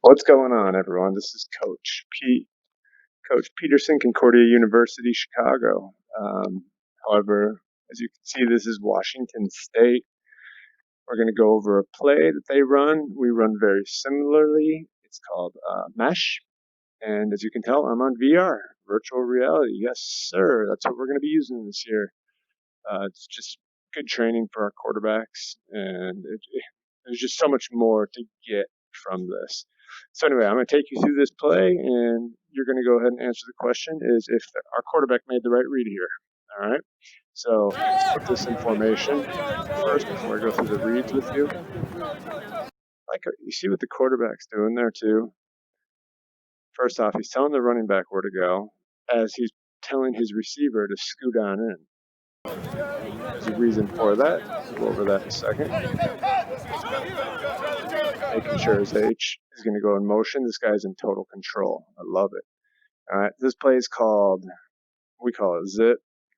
What's going on, everyone? This is Coach Pete, Coach Peterson, Concordia University, Chicago. However, as you can see, this is Washington State. We're going to go over a play that they run. We run very similarly. It's called Mesh. And as you can tell, I'm on VR, virtual reality. Yes, sir. That's what we're going to be using this year. It's just good training for our quarterbacks. And there's just so much more to get from this. So anyway, I'm going to take you through this play, and you're going to go ahead and answer the question: is if our quarterback made the right read here. All right. So let's put this in formation first before I go through the reads with you. Like you see what the quarterback's doing there too. First off, he's telling the running back where to go, as he's telling his receiver to scoot on in. There's a reason for that. We'll go over that in a second. Making sure his H is going to go in motion. This guy's in total control. I love it. All right, this play is called, we call it zip,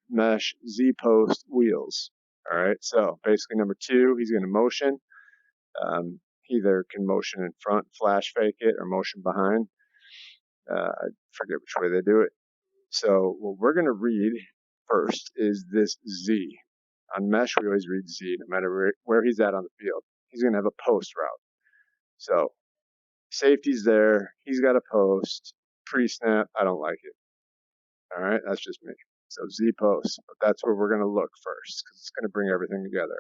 mesh, Z-post, wheels. All right, so basically number two, he's going to motion. He either can motion in front, flash fake it, or motion behind. I forget which way they do it. So what we're going to read first is this Z. On mesh, we always read Z, no matter where he's at on the field. He's going to have a post route. So safety's there. He's got a post. Pre-snap, I don't like it. All right, that's just me. So Z post, but that's where we're going to look first because it's going to bring everything together.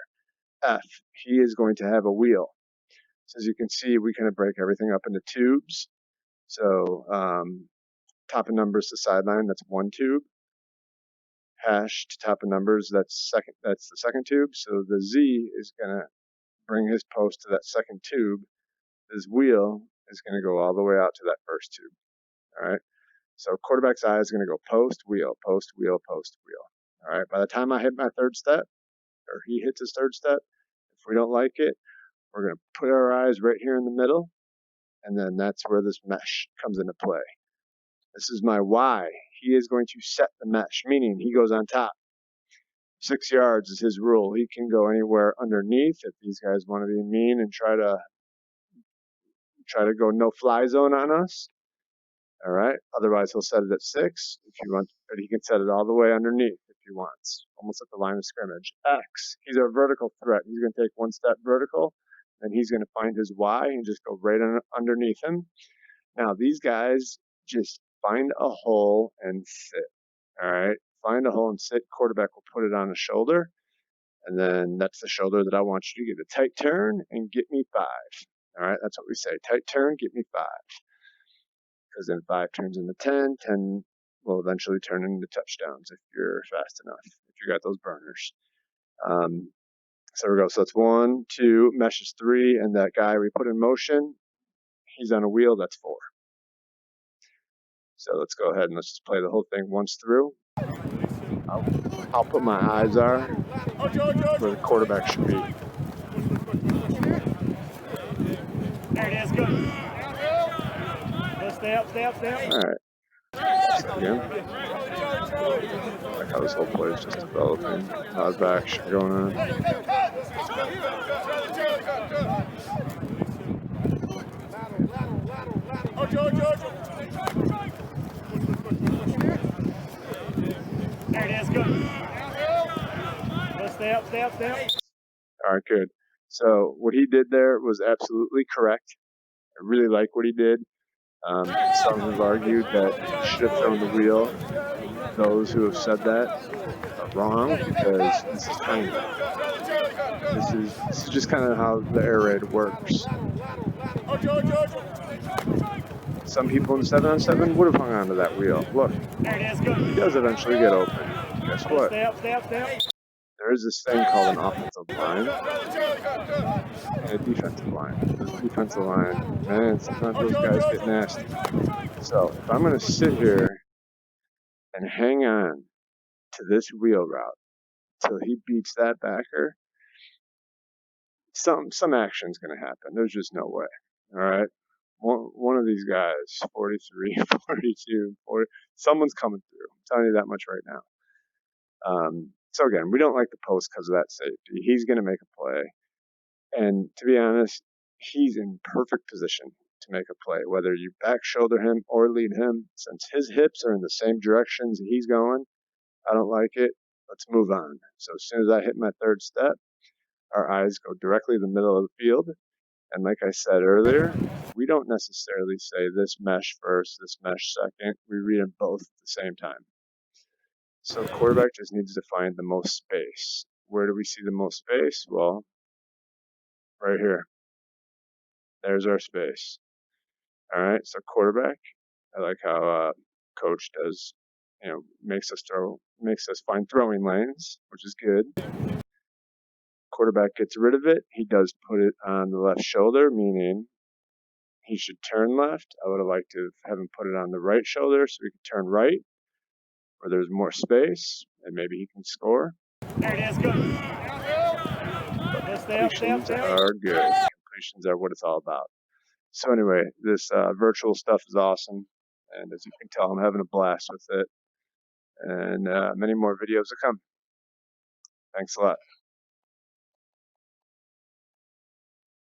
F, he is going to have a wheel. So as you can see, we kind of break everything up into tubes. So top of numbers to sideline, that's one tube. Hash to top of numbers, that's the second tube. So the Z is going to bring his post to that second tube. His wheel is going to go all the way out to that first tube. All right. So quarterback's eye is going to go post, wheel, post, wheel, post, wheel. All right. By the time I hit my third step, or he hits his third step, if we don't like it, we're going to put our eyes right here in the middle, and then that's where this mesh comes into play. This is my Y. He is going to set the mesh, meaning he goes on top. 6 yards is his rule. He can go anywhere underneath if these guys want to be mean and try to go no fly zone on us. All right. Otherwise, he'll set it at 6 if you want, but he can set it all the way underneath if he wants, almost at the line of scrimmage. X, he's a vertical threat. He's going to take one step vertical, and he's going to find his Y and just go right underneath him. Now, these guys just find a hole and sit. All right. Find a hole and sit. Quarterback will put it on his shoulder, and then that's the shoulder that I want you to get a tight turn and get me 5. All right. That's what we say. Tight turn, get me 5. Because then 5 turns into 10, 10 will eventually turn into touchdowns if you're fast enough, if you got those burners. So there we go. So that's 1, 2, mesh is 3, and that guy we put in motion, he's on a wheel, that's 4. So let's go ahead and let's just play the whole thing once through. I'll put my eyes are where the quarterback should be. There it is, good. Stay up. All right. So again, like how this whole play is just developing. A lot of action going on. There it is, good. Stay up. All right, good. So what he did there was absolutely correct. I really like what he did. Some have argued that he should have thrown the wheel. Those who have said that are wrong because this is tiny. This is just kind of how the air raid works. Some people in 7-on-7 would have hung onto that wheel. Look, he does eventually get open. Guess what? Stay up. There is this thing called an offensive line and a defensive line. This defensive line, man, sometimes those guys get nasty. So if I'm going to sit here and hang on to this wheel route till he beats that backer, some action's going to happen. There's just no way. All right. One of these guys, 43, 42, 40, someone's coming through. I'm telling you that much right now. So again, we don't like the post because of that safety. He's going to make a play. And to be honest, he's in perfect position to make a play, whether you back shoulder him or lead him. Since his hips are in the same directions he's going, I don't like it. Let's move on. So as soon as I hit my third step, our eyes go directly to the middle of the field. And like I said earlier, we don't necessarily say this mesh first, this mesh second. We read them both at the same time. So quarterback just needs to find the most space. Where do we see the most space? Well, right here. There's our space. All right, so quarterback, I like how coach does, makes us find throwing lanes, which is good. Quarterback gets rid of it. He does put it on the left shoulder, meaning he should turn left. I would have liked to have him put it on the right shoulder so he could turn right, where there's more space, and maybe he can score. There it is, good. Completions are good. Completions are what it's all about. So anyway, this virtual stuff is awesome, and as you can tell, I'm having a blast with it, and many more videos to come. Thanks a lot.